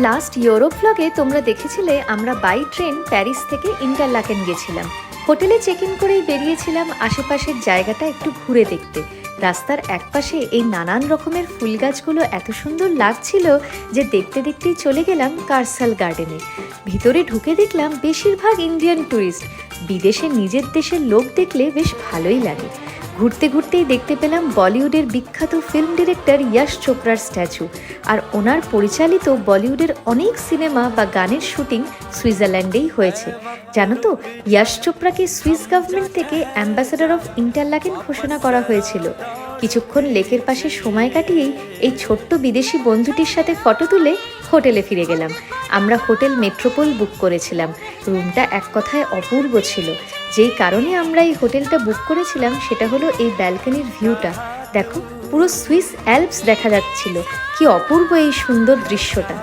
Last Europe ব্লগে তোমরা দেখেছিলে আমরা বাই ট্রেন প্যারিস থেকে ইন্টারলাকেন গেছিলাম। হোটেলে চেক ইন করেই বেরিয়েছিলাম আশেপাশের জায়গাটা একটু ঘুরে দেখতে। রাস্তার একপাশে এই নানান রকমের ফুল গাছগুলো এত সুন্দর লাগছিল যে দেখতে দেখতেই চলে গেলাম কারসাল গার্ডেনে। ভিতরে ঢুকে দেখলাম বেশিরভাগ ইন্ডিয়ান ট্যুরিস্ট। বিদেশে নিজের দেশের লোক দেখলে বেশ ভালোই লাগে। ঘুরতে ঘুরতেই দেখতে পেলাম বলিউডের বিখ্যাত ফিল্ম ডিরেক্টর ইয়াশ চোপড়ার স্ট্যাচু, আর ওনার পরিচালিত বলিউডের অনেক সিনেমা বা গানের শুটিং সুইজারল্যান্ডেই হয়েছে। জানো তো, ইয়াশ চোপড়াকে সুইস গভর্নমেন্ট থেকে অ্যাম্বাসাডার অফ ইন্টারলাকেন ঘোষণা করা হয়েছিল। কিছুক্ষণ লেকের পাশে সময় কাটিয়েই এই ছোট্ট বিদেশি বন্ধুটির সাথে ফটো তুলে হোটেলে ফিরে গেলাম। আমরা হোটেল মেট্রোপোল বুক করেছিলাম। রুমটা এক কথায় অপূর্ব ছিল। যেই কারণে আমরা এই হোটেলটা বুক করেছিলাম সেটা হলো এই ব্যালকনির ভিউটা। দেখো, পুরো সুইস অ্যালপস দেখা যাচ্ছিল। কি অপূর্ব এই সুন্দর দৃশ্যটা।